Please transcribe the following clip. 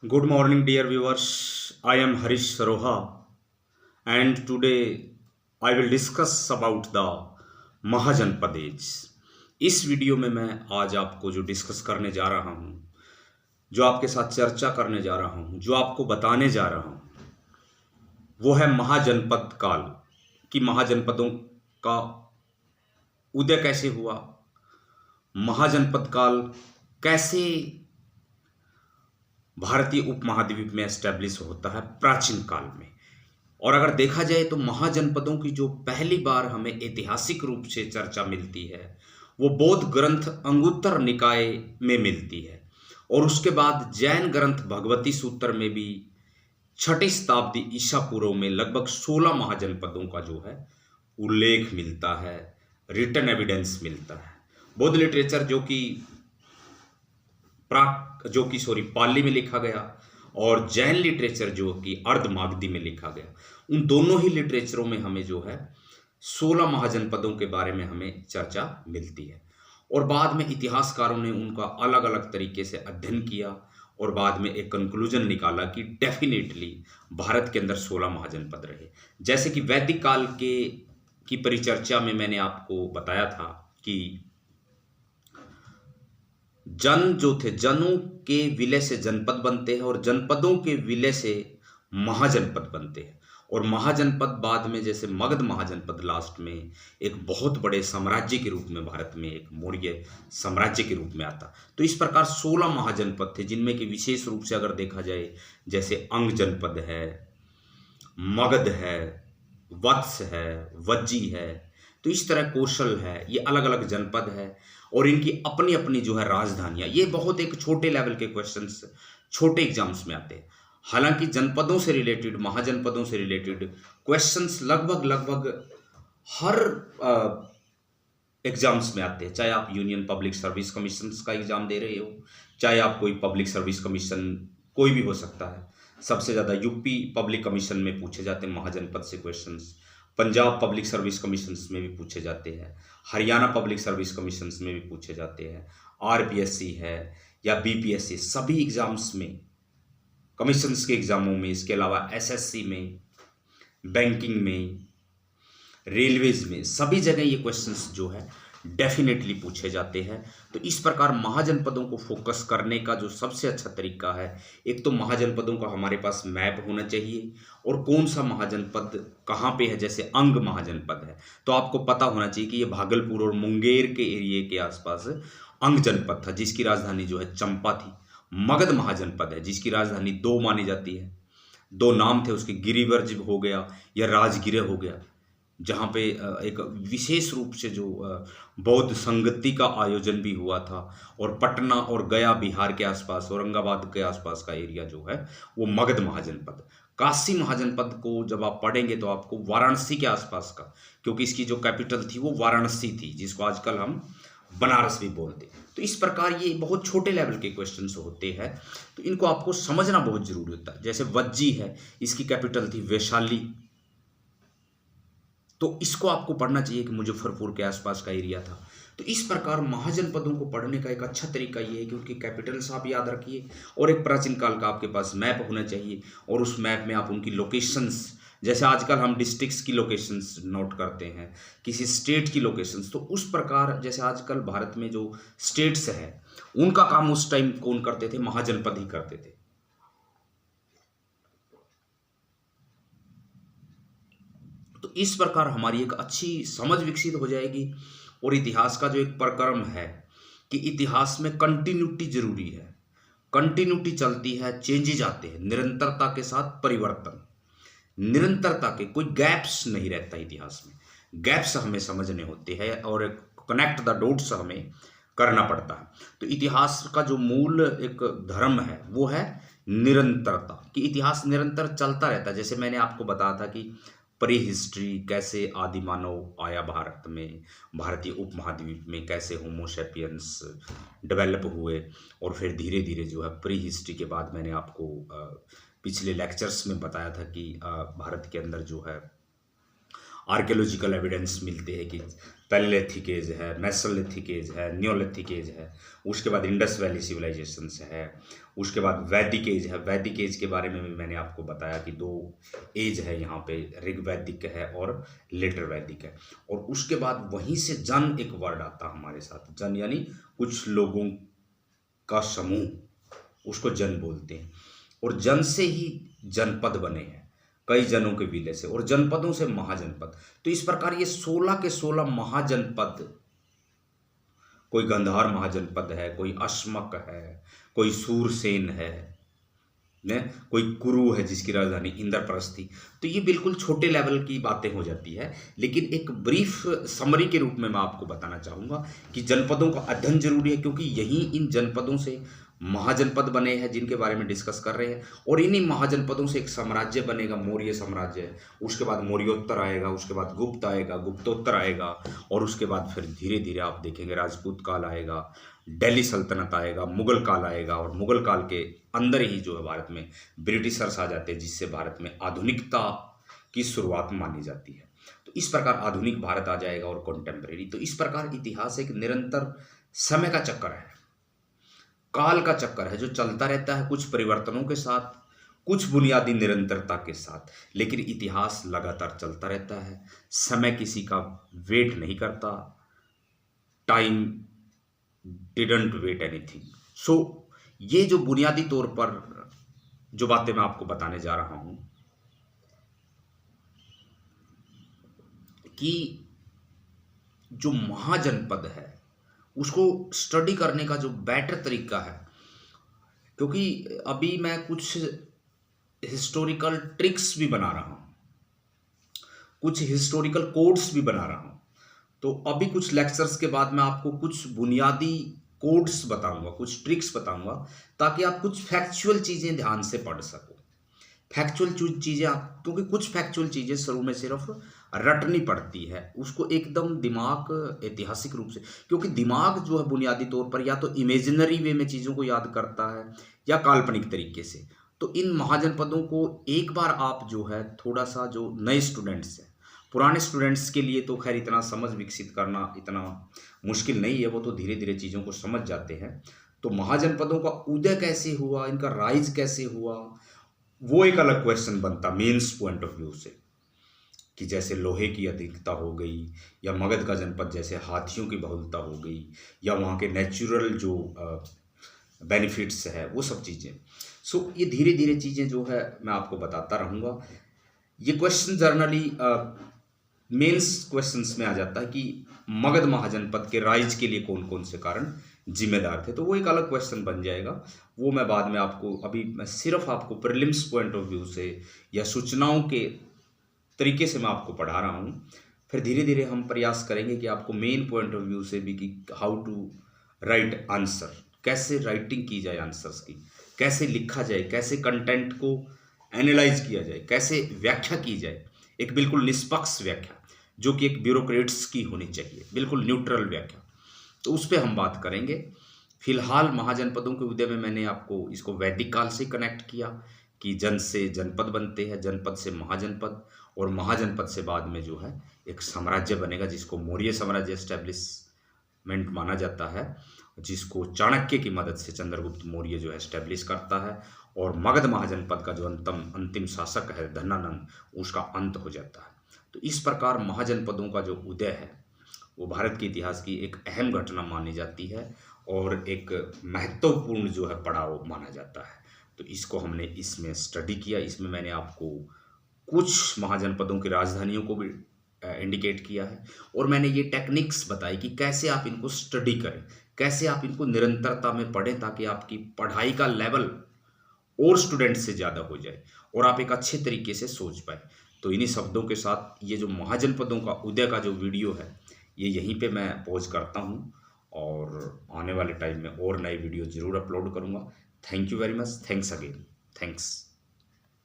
Good morning, dear viewers. I am Harish Saroha, and today I will discuss about the महाजनपदेज। इस video में मैं आज आपको जो डिस्कस करने जा रहा हूँ, जो आपके साथ चर्चा करने जा रहा हूँ, जो आपको बताने जा रहा हूँ, वो है महाजनपद काल कि महाजनपदों का उदय कैसे हुआ, महाजनपद काल कैसे भारतीय उपमहाद्वीप में एस्टेब्लिश होता है प्राचीन काल में। और अगर देखा जाए तो महाजनपदों की जो पहली बार हमें ऐतिहासिक रूप से चर्चा मिलती है वो बौद्ध ग्रंथ अंगुत्तर निकाय में मिलती है, और उसके बाद जैन ग्रंथ भगवती सूत्र में भी 6ठी शताब्दी ईसा पूर्व में लगभग 16 महाजनपदों का जो है उल्लेख मिलता है, रिटन एविडेंस मिलता है। बौद्ध लिटरेचर जो कि पाली में लिखा गया और जैन लिटरेचर जो कि अर्धमागधी में लिखा गया, उन दोनों ही लिटरेचरों में हमें जो है 16 महाजनपदों के बारे में हमें चर्चा मिलती है। और बाद में इतिहासकारों ने उनका अलग अलग तरीके से अध्ययन किया और बाद में एक कंक्लूजन निकाला कि डेफिनेटली भारत के अंदर 16 महाजनपद रहे। जैसे कि वैदिक काल की परिचर्चा में मैंने आपको बताया था कि जन जो थे, जनों के विलय से जनपद बनते हैं और जनपदों के विलय से महाजनपद बनते हैं, और महाजनपद बाद में जैसे मगध महाजनपद लास्ट में एक बहुत बड़े साम्राज्य के रूप में भारत में एक मौर्य साम्राज्य के रूप में आता। तो इस प्रकार 16 महाजनपद थे, जिनमें कि विशेष रूप से अगर देखा जाए जैसे अंग जनपद है, मगध है, वत्स है, वज्जी है, तो इस तरह कौशल है, ये अलग अलग जनपद है और इनकी अपनी अपनी जो है राजधानियां। ये बहुत एक छोटे लेवल के क्वेश्चंस छोटे एग्जाम्स में आते हैं। हालांकि जनपदों से रिलेटेड, महाजनपदों से रिलेटेड क्वेश्चंस लगभग हर एग्जाम्स में आते हैं, चाहे आप यूनियन पब्लिक सर्विस कमीशन का एग्जाम दे रहे हो, चाहे आप कोई पब्लिक सर्विस कमीशन, कोई भी हो सकता है। सबसे ज़्यादा यूपी पब्लिक कमीशन में पूछे जाते हैं महाजनपद से questions, Punjab public service commissions में भी पूछे जाते हैं, हरियाणा पब्लिक सर्विस कमीशंस में भी पूछे जाते हैं, आरपीएससी है या बीपीएससी, सभी एग्जाम्स में, कमीशंस के एग्जामों में, इसके अलावा एसएससी में, बैंकिंग में, रेलवेज में, सभी जगह ये क्वेश्चंस जो है डेफिनेटली पूछे जाते हैं। तो इस प्रकार महाजनपदों को फोकस करने का जो सबसे अच्छा तरीका है, एक तो महाजनपदों का हमारे पास मैप होना चाहिए और कौन सा महाजनपद कहाँ पे है। जैसे अंग महाजनपद है तो आपको पता होना चाहिए कि ये भागलपुर और मुंगेर के एरिए के आसपास अंग जनपद था, जिसकी राजधानी जो है चंपा थी। मगध महाजनपद है जिसकी राजधानी 2 मानी जाती है, 2 नाम थे उसके, गिरिवर्ज हो गया या राजगिर हो गया, जहाँ पे एक विशेष रूप से जो बौद्ध संगति का आयोजन भी हुआ था। और पटना और गया बिहार के आसपास, औरंगाबाद के आसपास का एरिया जो है वो मगध महाजनपद। काशी महाजनपद को जब आप पढ़ेंगे तो आपको वाराणसी के आसपास का, क्योंकि इसकी जो कैपिटल थी वो वाराणसी थी, जिसको आजकल हम बनारस भी बोलते हैं। तो इस प्रकार ये बहुत छोटे लेवल के क्वेश्चंस होते हैं, तो इनको आपको समझना बहुत जरूरी होता है। जैसे वज्जी है, इसकी कैपिटल थी वैशाली, तो इसको आपको पढ़ना चाहिए कि मुजफ्फरपुर के आसपास का एरिया था। तो इस प्रकार महाजनपदों को पढ़ने का एक अच्छा तरीका ये है कि उनकी कैपिटल्स आप याद रखिए और एक प्राचीन काल का आपके पास मैप होना चाहिए, और उस मैप में आप उनकी लोकेशंस, जैसे आजकल हम डिस्ट्रिक्ट्स की लोकेशंस नोट करते हैं, किसी स्टेट की लोकेशंस, तो उस प्रकार जैसे आजकल भारत में जो स्टेट्स हैं उनका काम उस टाइम कौन करते थे, महाजनपद ही करते थे। तो इस प्रकार हमारी एक अच्छी समझ विकसित हो जाएगी। और इतिहास का जो एक प्रक्रम है कि इतिहास में कंटिन्यूटी जरूरी है, कंटिन्यूटी चलती है, चेंजेज आते हैं, निरंतरता के साथ परिवर्तन, निरंतरता के कोई गैप्स नहीं रहता इतिहास में। गैप्स हमें समझने होते हैं और कनेक्ट द डॉट्स हमें करना पड़ता है। तो इतिहास का जो मूल एक धर्म है वो है निरंतरता, कि इतिहास निरंतर चलता रहता है। जैसे मैंने आपको बताया था कि प्री हिस्ट्री, कैसे आदि मानव आया भारत में, भारतीय उपमहाद्वीप में कैसे होमोसेपियंस डेवलप हुए, और फिर धीरे धीरे जो है प्री हिस्ट्री के बाद मैंने आपको पिछले लेक्चर्स में बताया था कि भारत के अंदर जो है आर्कियोलॉजिकल एविडेंस मिलते हैं कि पैलेलिथिक एज है, मेसोलिथिक एज है, नियोलिथिक एज है, उसके बाद इंडस वैली सिविलाइजेशन है, उसके बाद वैदिक एज है। वैदिक एज के बारे में भी मैंने आपको बताया कि 2 एज है यहाँ पे, ऋग्वैदिक है और लेटर वैदिक है। और उसके बाद वहीं से जन एक वर्ड आता हमारे साथ, जन यानी कुछ लोगों का समूह, उसको जन बोलते हैं। और जन से ही जनपद बने हैं, कई जनों के विलय से, और जनपदों से महाजनपद। तो इस प्रकार ये 16 के 16 महाजनपद, कोई गंधार महाजनपद है, कोई अश्मक है, कोई सूरसेन है, ने कोई कुरु है जिसकी राजधानी इंद्रप्रस्थ थी। तो ये बिल्कुल छोटे लेवल की बातें हो जाती है, लेकिन एक ब्रीफ समरी के रूप में मैं आपको बताना चाहूँगा कि जनपदों का अध्ययन जरूरी है, क्योंकि यही इन जनपदों से महाजनपद बने हैं जिनके बारे में डिस्कस कर रहे हैं। और इन्हीं महाजनपदों से एक साम्राज्य बनेगा, मौर्य साम्राज्य। उसके बाद मौर्योत्तर आएगा, उसके बाद गुप्त आएगा, गुप्तोत्तर आएगा, और उसके बाद फिर धीरे धीरे आप देखेंगे राजपूत काल आएगा, दिल्ली सल्तनत आएगा, मुगल काल आएगा। और मुगल काल के अंदर ही जो है भारत में ब्रिटिशर्स आ जाते हैं, जिससे भारत में आधुनिकता की शुरुआत मानी जाती है। तो इस प्रकार आधुनिक भारत आ जाएगा और कॉन्टेम्परेरी। तो इस प्रकार इतिहास एक निरंतर समय का चक्कर है, काल का चक्कर है, जो चलता रहता है, कुछ परिवर्तनों के साथ, कुछ बुनियादी निरंतरता के साथ, लेकिन इतिहास लगातार चलता रहता है। समय किसी का वेट नहीं करता, टाइम डिडंट वेट एनीथिंग। सो ये जो बुनियादी तौर पर जो बातें मैं आपको बताने जा रहा हूं कि जो महाजनपद है उसको स्टडी करने का जो बेटर तरीका है, क्योंकि अभी मैं कुछ हिस्टोरिकल ट्रिक्स भी बना रहा हूं, कुछ हिस्टोरिकल कोड्स भी बना रहा हूं। तो अभी कुछ लेक्चर्स के बाद मैं आपको कुछ बुनियादी कोड्स बताऊंगा, कुछ ट्रिक्स बताऊंगा, ताकि आप कुछ फैक्चुअल चीज़ें ध्यान से पढ़ सको। फैक्चुअल चीज़ें आप, क्योंकि कुछ फैक्चुअल चीज़ें शुरू में सिर्फ रटनी पड़ती है, उसको एकदम दिमाग ऐतिहासिक रूप से, क्योंकि दिमाग जो है बुनियादी तौर पर या तो इमेजिनरी वे में चीज़ों को याद करता है या काल्पनिक तरीके से। तो इन महाजनपदों को एक बार आप जो है थोड़ा सा, जो नए स्टूडेंट्स हैं, पुराने स्टूडेंट्स के लिए तो खैर इतना समझ विकसित करना इतना मुश्किल नहीं है, वो तो धीरे धीरे चीज़ों को समझ जाते हैं। तो महाजनपदों का उदय कैसे हुआ, इनका राइज कैसे हुआ, वो एक अलग क्वेश्चन बनता मेंस पॉइंट ऑफ व्यू से, कि जैसे लोहे की अधिकता हो गई, या मगध का जनपद जैसे हाथियों की बहुलता हो गई, या वहाँ के नेचुरल जो बेनिफिट्स है, वो सब चीज़ें। सो ये धीरे धीरे चीज़ें जो है मैं आपको बताता रहूँगा। ये क्वेश्चन जर्नली मेंस क्वेश्चंस में आ जाता है कि मगध महाजनपद के राइज के लिए कौन कौन से कारण जिम्मेदार थे, तो वो एक अलग क्वेश्चन बन जाएगा। वो मैं बाद में आपको, अभी मैं सिर्फ आपको प्रीलिम्स पॉइंट ऑफ व्यू से या सूचनाओं के तरीके से मैं आपको पढ़ा रहा हूँ। फिर धीरे धीरे हम प्रयास करेंगे कि आपको मेन पॉइंट ऑफ व्यू से भी, कि हाउ टू राइट आंसर, कैसे राइटिंग की जाए आंसर्स की, कैसे लिखा जाए, कैसे कंटेंट को एनालाइज किया जाए, कैसे व्याख्या की जाए, एक बिल्कुल निष्पक्ष व्याख्या जो कि एक ब्यूरोक्रेट्स की होनी चाहिए, बिल्कुल न्यूट्रल व्याख्या। तो उस पर हम बात करेंगे। फिलहाल महाजनपदों के उदय में मैंने आपको इसको वैदिक काल से कनेक्ट किया, कि जन से जनपद बनते हैं, जनपद से महाजनपद, और महाजनपद से बाद में जो है एक साम्राज्य बनेगा जिसको मौर्य साम्राज्य एस्टेब्लिशमेंट माना जाता है, जिसको चाणक्य की मदद से चंद्रगुप्त मौर्य जो है एस्टेब्लिश करता है। और मगध महाजनपद का जो अंतिम शासक है धनानंद, उसका अंत हो जाता है। तो इस प्रकार महाजनपदों का जो उदय है वो भारत के इतिहास की एक अहम घटना मानी जाती है, और एक महत्वपूर्ण जो है पड़ाव माना जाता है। तो इसको हमने इसमें स्टडी किया। इसमें मैंने आपको कुछ महाजनपदों की राजधानियों को भी इंडिकेट किया है, और मैंने ये टेक्निक्स बताई कि कैसे आप इनको स्टडी करें, कैसे आप इनको निरंतरता में पढ़ें, ताकि आपकी पढ़ाई का लेवल और स्टूडेंट से ज़्यादा हो जाए और आप एक अच्छे तरीके से सोच पाए। तो इन्हीं शब्दों के साथ ये जो महाजनपदों का उदय का जो वीडियो है, ये यहीं पे मैं पॉज करता हूँ, और आने वाले टाइम में और नए वीडियो ज़रूर अपलोड करूँगा। Thank you very much, thanks again, thanks.